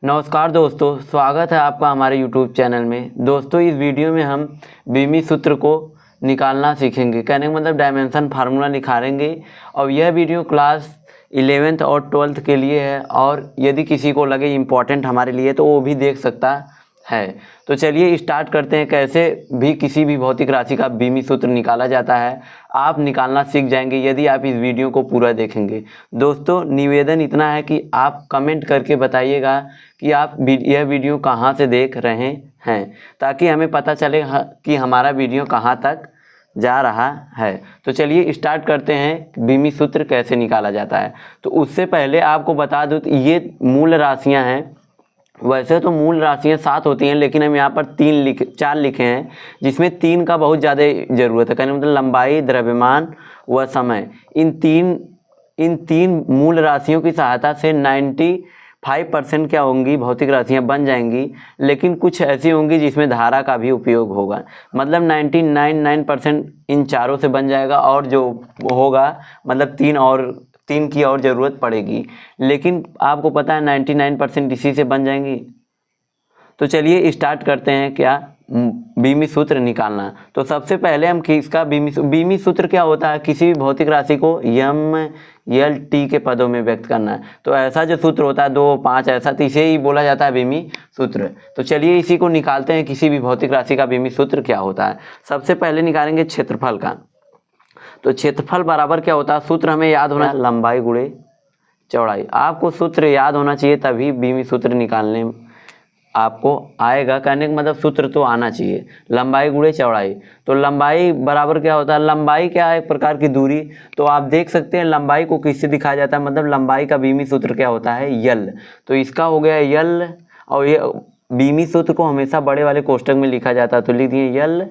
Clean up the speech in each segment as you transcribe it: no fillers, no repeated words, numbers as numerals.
नमस्कार दोस्तों, स्वागत है आपका हमारे YouTube चैनल में। दोस्तों, इस वीडियो में हम बीमी सूत्र को निकालना सीखेंगे। कहने का मतलब डायमेंशन फार्मूला निकालेंगे। और यह वीडियो क्लास 11th और 12th के लिए है, और यदि किसी को लगे इम्पॉर्टेंट हमारे लिए तो वो भी देख सकता है। तो चलिए स्टार्ट करते हैं। कैसे भी किसी भी भौतिक राशि का बीमी सूत्र निकाला जाता है आप निकालना सीख जाएंगे यदि आप इस वीडियो को पूरा देखेंगे। दोस्तों, निवेदन इतना है कि आप कमेंट करके बताइएगा कि आप यह वीडियो कहाँ से देख रहे हैं, ताकि हमें पता चले कि हमारा वीडियो कहाँ तक जा रहा है। तो चलिए स्टार्ट करते हैं बीमी सूत्र कैसे निकाला जाता है। तो उससे पहले आपको बता दूं, ये मूल राशियां हैं। वैसे तो मूल राशियां 7 होती हैं, लेकिन हम यहाँ पर 4 लिखे हैं, जिसमें 3 का बहुत ज़्यादा ज़रूरत है। कहने मतलब लंबाई, द्रव्यमान व समय, इन तीन मूल राशियों की सहायता से 95% क्या होंगी, भौतिक राशियां बन जाएंगी। लेकिन कुछ ऐसी होंगी जिसमें धारा का भी उपयोग होगा। मतलब 99% इन चारों से बन जाएगा, और जो होगा मतलब 3 की और ज़रूरत पड़ेगी। लेकिन आपको पता है 99% इसी से बन जाएंगी। तो चलिए स्टार्ट करते हैं क्या बीमी सूत्र निकालना। तो सबसे पहले हम किसका बीमी सूत्र क्या होता है, किसी भी भौतिक राशि को m l t के पदों में व्यक्त करना है। तो ऐसा जो सूत्र होता है 2, 5 ऐसा, तो इसे ही बोला जाता है बीमी सूत्र। तो चलिए इसी को निकालते हैं। किसी भी भौतिक राशि का बीमी सूत्र क्या होता है। सबसे पहले निकालेंगे क्षेत्रफल का। तो क्षेत्रफल बराबर क्या होता है, सूत्र हमें याद होना है, लंबाई गुणे चौड़ाई। आपको सूत्र याद होना चाहिए, तभी बीमी सूत्र निकालने आपको आएगा। कहने का मतलब सूत्र तो आना चाहिए, लंबाई गुणे चौड़ाई। तो लंबाई बराबर क्या होता है, लंबाई क्या है, एक प्रकार की दूरी। तो आप देख सकते हैं लंबाई को किससे दिखाया जाता है, मतलब लंबाई का बीमी सूत्र क्या होता है, यल। तो इसका हो गया यल, और ये बीमी सूत्र को हमेशा बड़े वाले कोष्टक में लिखा जाता है। तो लिख दिए यल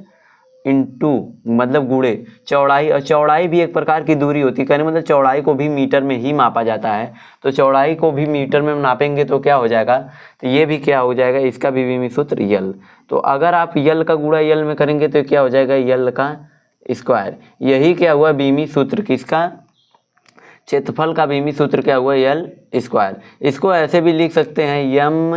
इंटू मतलब गुणे चौड़ाई। और चौड़ाई भी एक प्रकार की दूरी होती है। कहने मतलब चौड़ाई को भी मीटर में ही मापा जाता है। तो चौड़ाई को भी मीटर में नापेंगे तो क्या हो जाएगा, तो ये भी क्या हो जाएगा, इसका भी बीमी सूत्र यल। तो अगर आप यल का गुणा यल में करेंगे तो क्या हो जाएगा, यल का स्क्वायर। यही क्या हुआ बीमी सूत्र किसका, क्षेत्रफल का बीमी सूत्र क्या हुआ, यल स्क्वायर। इसको ऐसे भी लिख सकते हैं यम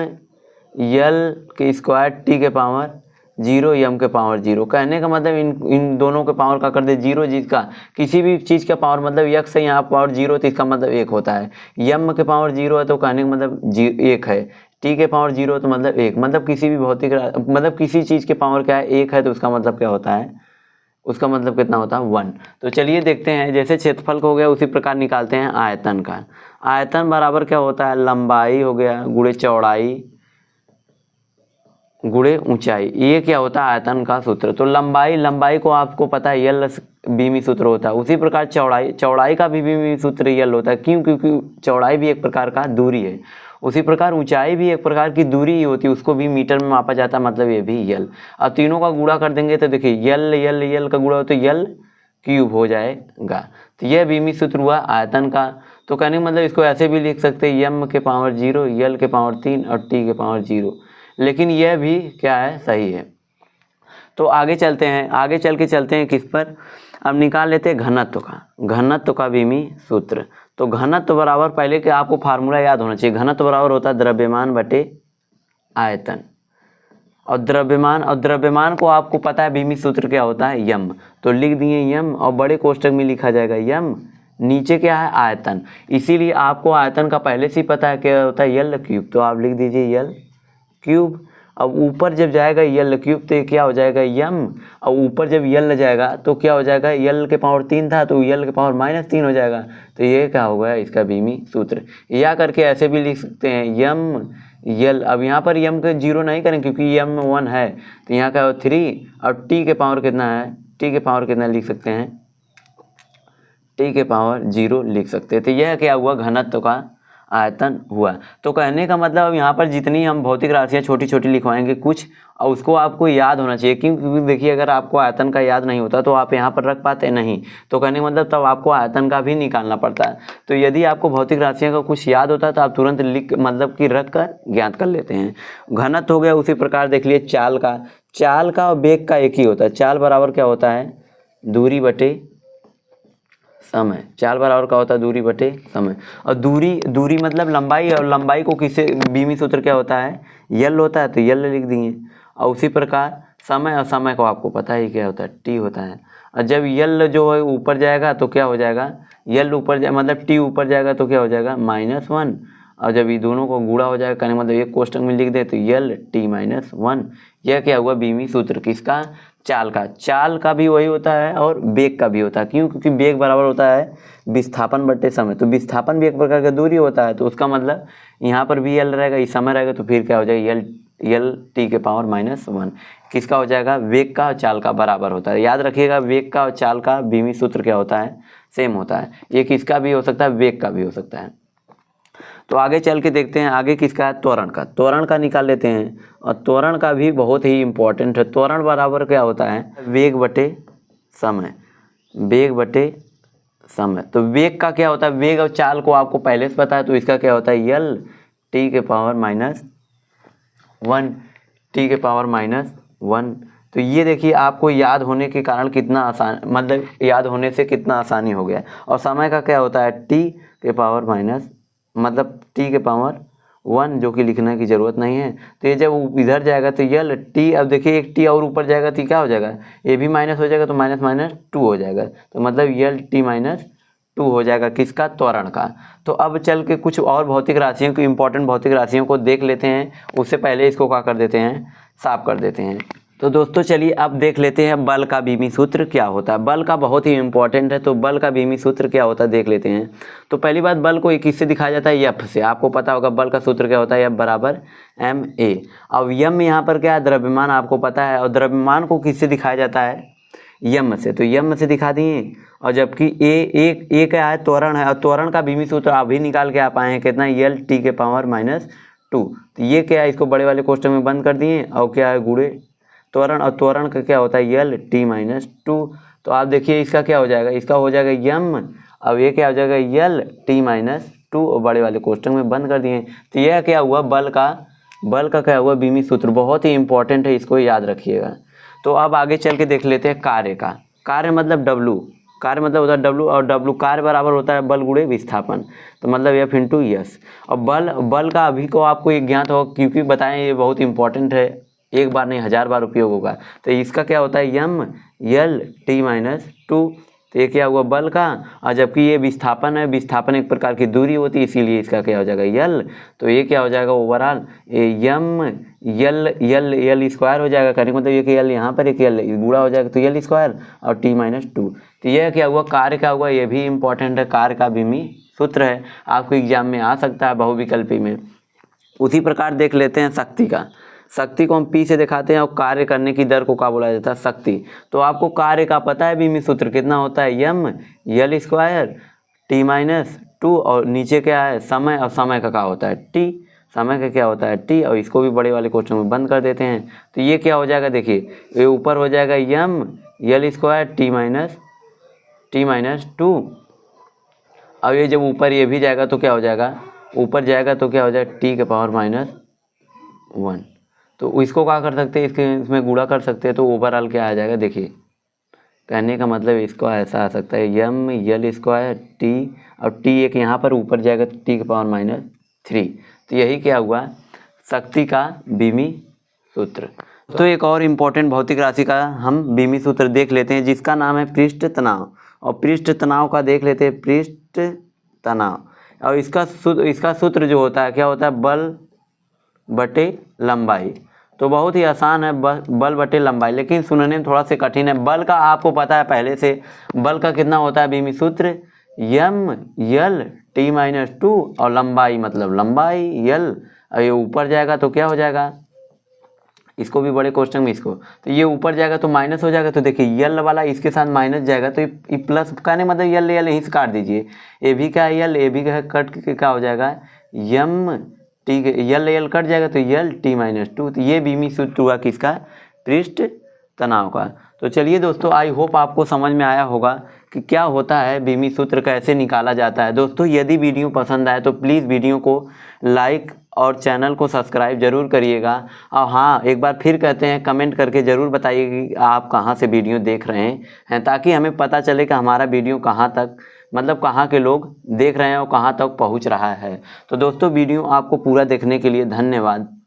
यल के स्क्वायर टी के पावर 0 यम के पावर 0। कहने का मतलब इन दोनों के पावर का कर दे 0, जिसका किसी भी चीज़ का पावर मतलब यक्स है, यहाँ पावर 0, तो इसका मतलब 1 होता है। यम के पावर 0 है तो कहने का मतलब 1 है। टी के पावर 0 तो मतलब 1। मतलब किसी भी भौतिक मतलब किसी चीज़ के पावर क्या है, 1 है, तो उसका मतलब क्या होता है, उसका मतलब कितना होता है, 1। तो चलिए देखते हैं, जैसे क्षेत्रफल का हो गया उसी प्रकार निकालते हैं आयतन का। आयतन बराबर क्या होता है, लंबाई हो गया गुणे चौड़ाई गुणे ऊंचाई। ये क्या होता है आयतन का सूत्र। तो लंबाई को आपको पता है यल बीमी सूत्र होता है। उसी प्रकार चौड़ाई का भी बीमी सूत्र यल होता है। क्यों, क्योंकि चौड़ाई भी एक प्रकार का दूरी है। उसी प्रकार ऊंचाई भी एक प्रकार की दूरी ही होती है, उसको भी मीटर में मापा जाता है, मतलब ये भी यल। अब तीनों का गुणा कर देंगे तो देखिए यल यल यल का गुणा हो तो यल क्यूब हो जाएगा। तो यह बीमी सूत्र हुआ आयतन का। तो कहने का मतलब इसको ऐसे भी लिख सकते हैं यम के पावर 0 यल के पावर 3 और टी के पावर 0। लेकिन यह भी क्या है, सही है। तो आगे चलते हैं किस पर, अब निकाल लेते हैं घनत्व का बीमी सूत्र। तो घनत्व बराबर पहले के आपको फार्मूला याद होना चाहिए। घनत्व बराबर होता है द्रव्यमान बटे आयतन। और द्रव्यमान को आपको पता है बीमी सूत्र क्या होता है, यम। तो लिख दिए यम, और बड़े कोष्टक में लिखा जाएगा यम, नीचे क्या है आयतन। इसीलिए आपको आयतन का पहले से ही पता है क्या होता है, यल क्यूब। तो आप लिख दीजिए यल क्यूब। अब ऊपर जब जाएगा यल क्यूब तो क्या हो जाएगा यम, और ऊपर जब यल जाएगा तो क्या हो जाएगा, यल के पावर 3 था तो यल के पावर -3 हो जाएगा। तो ये क्या होगा, इसका बीमी सूत्र। या करके ऐसे भी लिख सकते हैं यम यल। अब यहाँ पर यम के 0 नहीं करें क्योंकि यम 1 है, तो यहाँ का 3, और टी के पावर कितना है, टी के पावर कितना लिख सकते हैं, टी के पावर 0 लिख सकते हैं। तो यह क्या हुआ, घनत्व का आयतन हुआ। तो कहने का मतलब अब यहाँ पर जितनी हम भौतिक राशियाँ छोटी छोटी लिखवाएंगे कुछ, और उसको आपको याद होना चाहिए। क्योंकि देखिए अगर आपको आयतन का याद नहीं होता तो आप यहाँ पर रख पाते नहीं। तो कहने का मतलब तब आपको आयतन का भी निकालना पड़ता है। तो यदि आपको भौतिक राशियों का कुछ याद होता है तो आप तुरंत लिख मतलब कि रख कर ज्ञात कर लेते हैं। घनत्व हो गया। उसी प्रकार देख लिए चाल का और वेग का एक ही होता है। चाल बराबर क्या होता है, दूरी बटे समय। चाल बराबर क्या होता है, दूरी बटे समय। और दूरी मतलब लंबाई, और लंबाई को किससे, बीमी सूत्र क्या होता है, यल होता है, तो यल लिख दिए। और उसी प्रकार समय, और समय को आपको पता ही क्या होता है, टी होता है। और जब यल जो है ऊपर जाएगा तो क्या हो जाएगा, यल ऊपर जाए मतलब टी ऊपर जाएगा तो क्या हो जाएगा -1। और जब ये दोनों को गुणा हो जाएगा कहने मतलब एक कोष्टक में लिख दे तो यल t-1। यह क्या हुआ, बीमी सूत्र किसका, चाल का भी वही होता है और वेग का भी होता है। क्यों, क्योंकि वेग बराबर होता है विस्थापन बटे समय। तो विस्थापन भी एक प्रकार का दूरी होता है, तो उसका मतलब यहाँ पर भी यल रहेगा, इस समय रहेगा, तो फिर क्या हो जाएगा, यल t⁻⁻1 किसका हो जाएगा, वेग का और चाल का बराबर होता है। याद रखिएगा, वेग का और चाल का बीमी सूत्र क्या होता है, सेम होता है। ये किसका भी हो सकता है, वेग का भी हो सकता है। तो आगे चल के देखते हैं, आगे किसका है, त्वरण का निकाल लेते हैं। और त्वरण का भी बहुत ही इंपॉर्टेंट है। त्वरण बराबर क्या होता है, वेग बटे समय, वेग बटे समय। तो वेग का क्या होता है, वेग और चाल को आपको पहले से पता है, तो इसका क्या होता है, यल t⁻⁻1, t⁻⁻1। तो ये देखिए आपको याद होने के कारण कितना आसान, मतलब याद होने से कितना आसानी हो गया। और समय का क्या होता है, t⁻⁻1 जो कि लिखने की ज़रूरत नहीं है। तो ये जब इधर जाएगा तो यल टी, अब देखिए एक टी और ऊपर जाएगा तो क्या हो जाएगा, ये भी माइनस हो जाएगा, तो -2 हो जाएगा। तो मतलब यल t-2 हो जाएगा किसका, त्वरण का। तो अब चल के कुछ और भौतिक राशियों को, इंपॉर्टेंट भौतिक राशियों को देख लेते हैं। उससे पहले इसको क्या कर देते हैं, साफ कर देते हैं। तो दोस्तों चलिए अब देख लेते हैं बल का बीमी सूत्र क्या होता है। बल का बहुत ही इंपॉर्टेंट है, तो बल का बीमी सूत्र क्या होता है देख लेते हैं। तो पहली बात, बल को किससे दिखाया जाता है, एफ से। आपको पता होगा बल का सूत्र क्या होता है, एफ बराबर ma। अब यम यहाँ पर क्या है, द्रव्यमान आपको पता है। और द्रव्यमान को किससे दिखाया जाता है, यम से। तो यम से दिखा दिए। और जबकि ए क्या है, त्वरण है। और त्वरण का बीमी सूत्र अभी निकाल के आप आए हैं कितना, यल t⁻⁻2। तो ये क्या है, इसको बड़े वाले कोष्टक में बंद कर दिए। और क्या है, गुणे त्वरण। और त्वरण का क्या होता है, यल t-2। तो आप देखिए इसका क्या हो जाएगा, इसका हो जाएगा यम। अब ये क्या हो जाएगा, यल t-2, और बड़े वाले कोष्टक में बंद कर दिए। तो यह क्या हुआ, बल का क्या हुआ, बीमी सूत्र। बहुत ही इंपॉर्टेंट है, इसको याद रखिएगा। तो अब आगे चल के देख लेते हैं कार्य का। कार्य मतलब W, कार्य मतलब होता है W। और W कार्य बराबर होता है बल गुणे विस्थापन। तो मतलब F × S। और बल का अभी को आपको एक ज्ञात हो, क्योंकि बताएं ये बहुत इंपॉर्टेंट है, एक बार नहीं 1000 बार उपयोग होगा। तो इसका क्या होता है, यम यल t-2। तो ये क्या हुआ, बल का। और जबकि ये विस्थापन है, विस्थापन एक प्रकार की दूरी होती है, इसीलिए इसका क्या हो जाएगा, यल। तो ये क्या हो जाएगा, ओवरऑल यम यल स्क्वायर हो जाएगा। करने मतलब ये कि यल यहाँ पर एक यल गुणा हो जाएगा, तो यल स्क्वायर और t-2। तो यह क्या हुआ, कार्य क्या हुआ, ये भी इंपॉर्टेंट है। कार्य का बीमी सूत्र है, आपको एग्जाम में आ सकता है बहुविकल्पी में। उसी प्रकार देख लेते हैं शक्ति का। शक्ति को हम P से दिखाते हैं, और कार्य करने की दर को क्या बोला जाता है, शक्ति। तो आपको कार्य का पता है, बीमी सूत्र कितना होता है, यम यल स्क्वायर t-2। और नीचे क्या है, समय। और समय का क्या होता है, t। समय का क्या होता है, t। और इसको भी बड़े वाले क्वेश्चन में बंद कर देते हैं। तो ये क्या हो जाएगा, देखिए ये ऊपर हो जाएगा यम यल स्क्वायर t-2। अब ये जब ऊपर ये भी जाएगा तो क्या हो जाएगा, ऊपर जाएगा तो क्या हो जाएगा, t⁻⁻1। तो इसको क्या कर सकते हैं, इसमें गुणा कर सकते हैं। तो ओवरऑल क्या आ जाएगा, देखिए कहने का मतलब इसको ऐसा आ सकता है, यम यल स्क्वायर टी। और टी एक यहाँ पर ऊपर जाएगा तो t⁻⁻3। तो यही क्या हुआ, शक्ति का बीमी सूत्र। तो एक और इम्पोर्टेंट भौतिक राशि का हम बीमी सूत्र देख लेते हैं, जिसका नाम है पृष्ठ तनाव। और पृष्ठ तनाव का देख लेते हैं, पृष्ठ तनाव। और इसका सूत्र जो होता है क्या होता है, बल बटे लंबाई। तो बहुत ही आसान है, बल बटे लंबाई, लेकिन सुनने में थोड़ा सा कठिन है। बल का आपको पता है पहले से, बल का कितना होता है बीमी सूत्र, यम यल t-2। और लंबाई मतलब लंबाई यल। और ये ऊपर जाएगा तो क्या हो जाएगा, इसको भी बड़े क्वेश्चन में इसको, तो ये ऊपर जाएगा तो माइनस हो जाएगा। तो देखिए यल वाला इसके साथ माइनस जाएगा, तो ये प्लस का नहीं मतलब यल यहीं से काट दीजिए। ये भी क्या है, यल ए भी कट के क्या हो जाएगा, यम टी यल कट जाएगा, तो यल t-2। तो ये बीमी सूत्र हुआ किसका, पृष्ठ तनाव का। तो चलिए दोस्तों, आई होप आपको समझ में आया होगा कि क्या होता है बीमी सूत्र, कैसे निकाला जाता है। दोस्तों यदि वीडियो पसंद आए तो प्लीज़ वीडियो को लाइक और चैनल को सब्सक्राइब ज़रूर करिएगा। और हाँ, एक बार फिर कहते हैं, कमेंट करके ज़रूर बताइए कि आप कहाँ से वीडियो देख रहे हैं, ताकि हमें पता चले कि हमारा वीडियो कहाँ तक, मतलब कहाँ के लोग देख रहे हैं और कहाँ तक पहुँच रहा है। तो दोस्तों, वीडियो आपको पूरा देखने के लिए धन्यवाद।